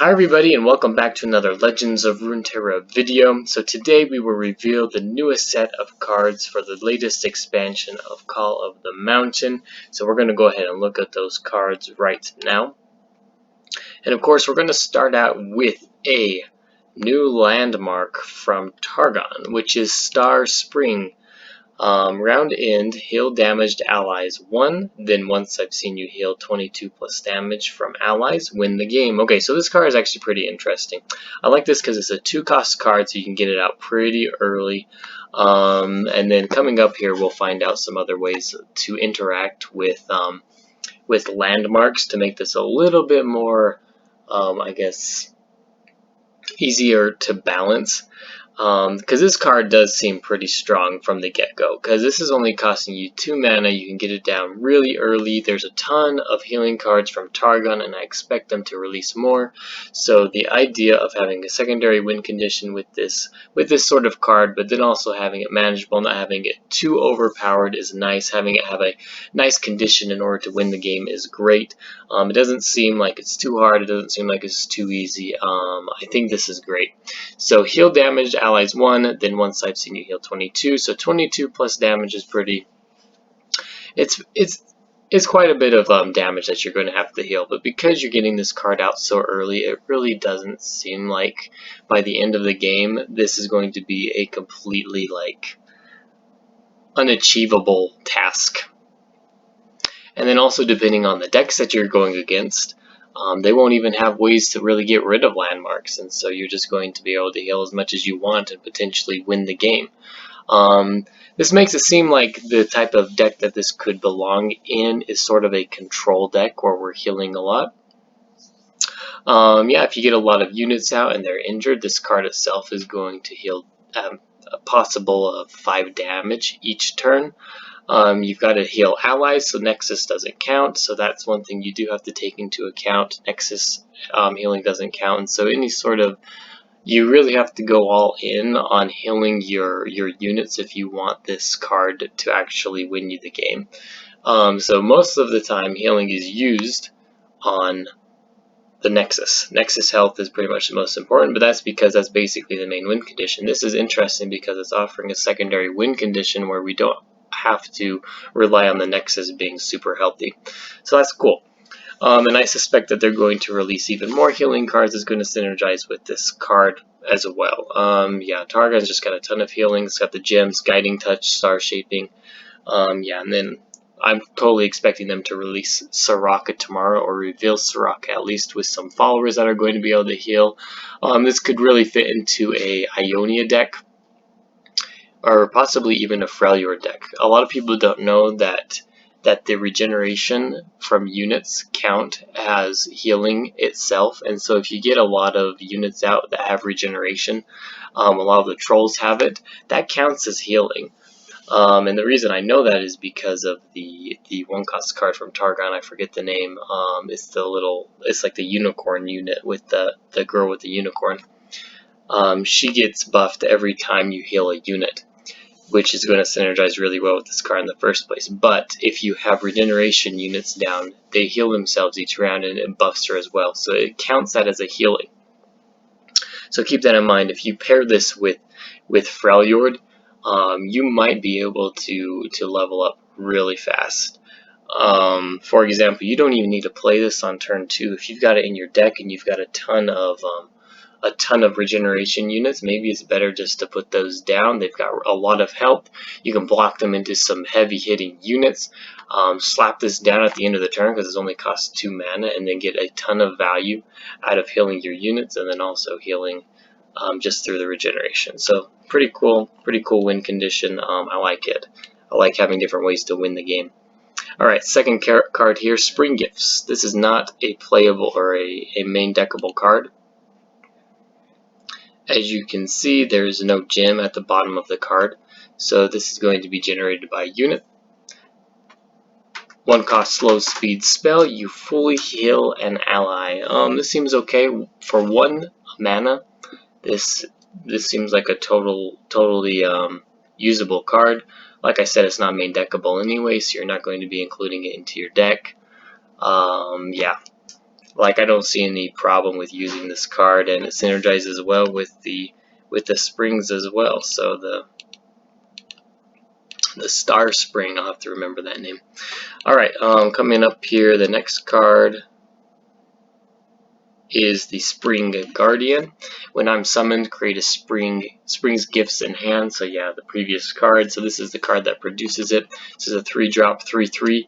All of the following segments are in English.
Hi everybody and welcome back to another Legends of Runeterra video. So today we will reveal the newest set of cards for the latest expansion of Call of the Mountain. So we're going to go ahead and look at those cards right now. And of course we're going to start out with a new landmark from Targon, which is Star Spring. Round end, heal damaged allies 1, then once I've seen you heal 22 plus damage from allies, win the game. Okay, so this card is actually pretty interesting. I like this because it's a 2-cost card, so you can get it out pretty early. And then coming up here, we'll find out some other ways to interact with landmarks to make this a little bit more, I guess, easier to balance. Because this card does seem pretty strong from the get-go, because this is only costing you 2 mana. You can get it down really early. There's a ton of healing cards from Targon, and I expect them to release more. So the idea of having a secondary win condition with this sort of card, but then also having it manageable, not having it too overpowered, is nice. Having it have a nice condition in order to win the game is great. It doesn't seem like it's too hard. It doesn't seem like it's too easy. I think this is great. So heal damaged allies 1, then once I've seen you heal 22. So 22 plus damage is pretty. It's quite a bit of damage that you're going to have to heal. But because you're getting this card out so early, it really doesn't seem like by the end of the game this is going to be a completely unachievable task. And then also depending on the decks that you're going against, they won't even have ways to really get rid of landmarks, and so you're just going to be able to heal as much as you want and potentially win the game. This makes it seem like the type of deck that this could belong in is sort of a control deck where we're healing a lot. Yeah, if you get a lot of units out and they're injured, this card itself is going to heal a possible of 5 damage each turn. You've got to heal allies, so Nexus doesn't count, so that's one thing you do have to take into account. Nexus healing doesn't count, and so you really have to go all in on healing your units if you want this card to actually win you the game. So most of the time healing is used on the Nexus. Nexus health is pretty much the most important, but that's because that's basically the main win condition. This is interesting because it's offering a secondary win condition where we don't have to rely on the Nexus being super healthy. So that's cool. And I suspect that they're going to release even more healing cards that's going to synergize with this card as well. Yeah, Targon's just got a ton of healing. It's got the gems, Guiding Touch, Star Shaping. Yeah, and then I'm totally expecting them to release Soraka tomorrow, or reveal Soraka at least with some followers that are going to be able to heal. This could really fit into a Ionia deck, or possibly even a Freljord deck. A lot of people don't know that the regeneration from units count as healing itself, and so if you get a lot of units out that have regeneration, a lot of the trolls have it, that counts as healing. And the reason I know that is because of the 1-cost card from Targon. I forget the name. It's like the unicorn unit with the girl with the unicorn. She gets buffed every time you heal a unit, which is going to synergize really well with this card in the first place. But if you have regeneration units down, they heal themselves each round, and it buffs her as well. So it counts that as a healing. So keep that in mind. If you pair this with Freljord, you might be able to level up really fast. For example, you don't even need to play this on turn 2. If you've got it in your deck and you've got a ton of regeneration units, maybe it's better just to put those down. They've got a lot of health. You can block them into some heavy hitting units. Slap this down at the end of the turn because it only costs 2 mana, and then get a ton of value out of healing your units, and then also healing just through the regeneration. So pretty cool win condition. I like it. I like having different ways to win the game. Alright, second card here, Spring Gifts. This is not a playable or a main deckable card. As you can see, there is no gem at the bottom of the card, so this is going to be generated by unit. 1-cost slow speed spell, you fully heal an ally. This seems okay for 1 mana. This seems like a totally usable card. Like I said, it's not main deckable anyway, so you're not going to be including it into your deck. Yeah, like, I don't see any problem with using this card, and it synergizes well with the springs as well. So the Star Spring, I'll have to remember that name. Alright, coming up here, the next card is the Spring Guardian. When I'm summoned, create a Spring's Gifts in hand. So yeah, the previous card. So this is the card that produces it. This is a 3-drop 3/3.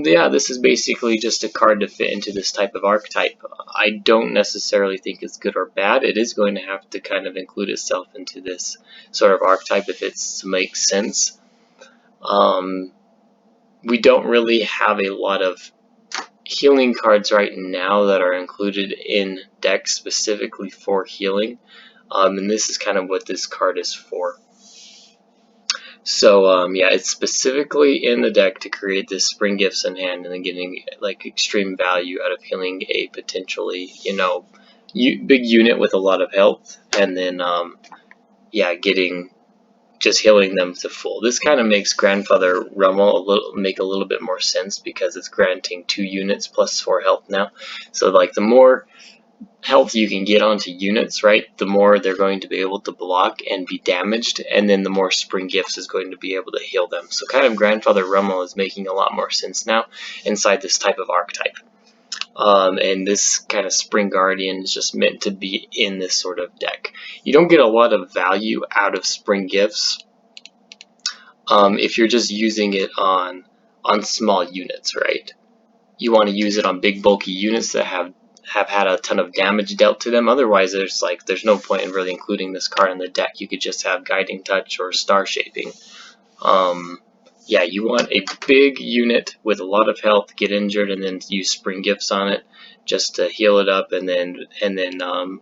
Yeah, this is basically just a card to fit into this type of archetype. I don't necessarily think it's good or bad. It is going to have to kind of include itself into this sort of archetype if it's to make sense. We don't really have a lot of healing cards right now that are included in decks specifically for healing, and this is kind of what this card is for. So yeah, it's specifically in the deck to create this Spring Gifts in hand, and then getting like extreme value out of healing a potentially, you know, big unit with a lot of health, and then yeah, just healing them to full. This kind of makes Grandfather Rummel make a little bit more sense because it's granting 2 units plus 4 health now. So like the more health you can get onto units, right, the more they're going to be able to block and be damaged, and then the more Spring Gifts is going to be able to heal them. So kind of Grandfather Rummel is making a lot more sense now inside this type of archetype. And this kind of Spring Guardian is just meant to be in this sort of deck. You don't get a lot of value out of Spring Gifts if you're just using it on small units, right? You want to use it on big bulky units that have had a ton of damage dealt to them. Otherwise, there's no point in really including this card in the deck. You could just have Guiding Touch or Star Shaping. Yeah, you want a big unit with a lot of health, get injured, and then use Spring Gifts on it just to heal it up, and then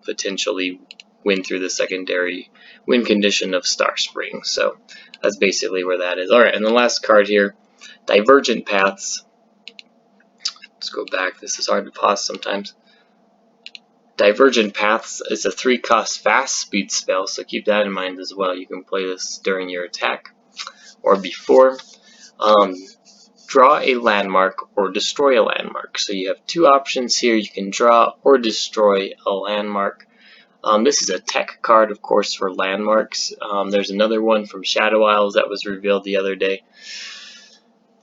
potentially win through the secondary win condition of Star Spring. So that's basically where that is. Alright, and the last card here, Divergent Paths. Let's go back. This is hard to pause sometimes. Divergent Paths is a 3-cost fast speed spell, so keep that in mind as well. You can play this during your attack or before. Draw a landmark or destroy a landmark. So you have 2 options here. You can draw or destroy a landmark. This is a tech card, of course, for landmarks. There's another one from Shadow Isles that was revealed the other day.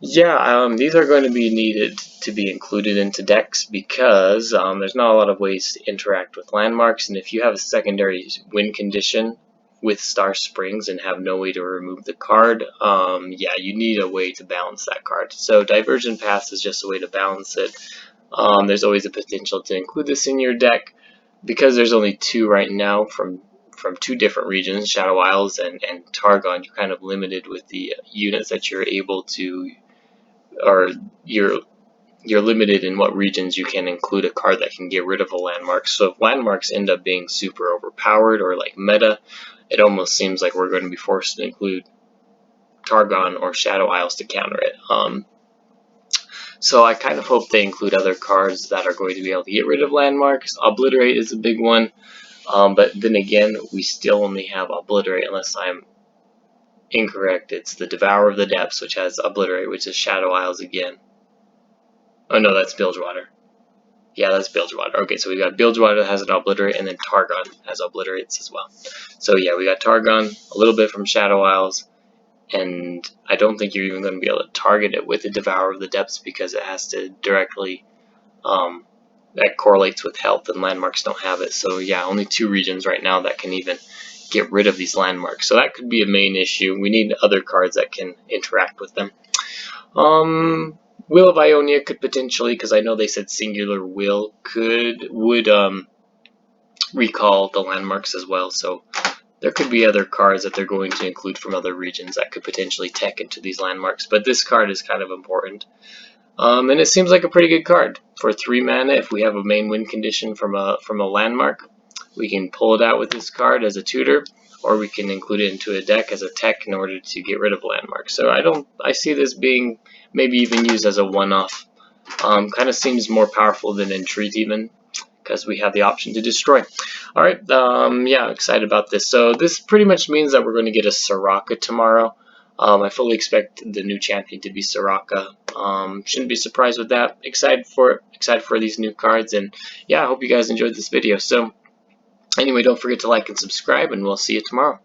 Yeah, these are going to be needed to be included into decks because there's not a lot of ways to interact with landmarks, and if you have a secondary win condition with Star Springs and have no way to remove the card, yeah, you need a way to balance that card. So Divergent Paths is just a way to balance it. There's always a potential to include this in your deck. Because there's only 2 right now from 2 different regions, Shadow Isles and Targon, you're kind of limited with the units that you're able to, or you're limited in what regions you can include a card that can get rid of a landmark. So if landmarks end up being super overpowered or like meta, it almost seems like we're going to be forced to include Targon or Shadow Isles to counter it. So I kind of hope they include other cards that are going to be able to get rid of landmarks. Obliterate is a big one, but then again, we still only have Obliterate unless I'm incorrect. It's the Devourer of the Depths, which has Obliterate, which is Shadow Isles again. Oh no, that's Bilgewater. Yeah, that's Bilgewater. Okay, so we got Bilgewater that has an Obliterate, and then Targon has Obliterates as well. So yeah, we got Targon, a little bit from Shadow Isles, and I don't think you're even going to be able to target it with the Devourer of the Depths because it has to directly, that correlates with health, and landmarks don't have it. So yeah, only 2 regions right now that can even get rid of these landmarks. So that could be a main issue. We need other cards that can interact with them. Will of Ionia could potentially, because I know they said Singular Will would recall the landmarks as well. So there could be other cards that they're going to include from other regions that could potentially tech into these landmarks, but this card is kind of important. And it seems like a pretty good card. For 3 mana, if we have a main win condition from a landmark, we can pull it out with this card as a tutor, or we can include it into a deck as a tech in order to get rid of landmarks. So I see this being maybe even used as a one-off. Kind of seems more powerful than Entreat even, because we have the option to destroy. Alright, yeah, excited about this. So this pretty much means that we're going to get a Soraka tomorrow. I fully expect the new champion to be Soraka. Shouldn't be surprised with that. Excited for these new cards, and yeah, I hope you guys enjoyed this video. So anyway, don't forget to like and subscribe, and we'll see you tomorrow.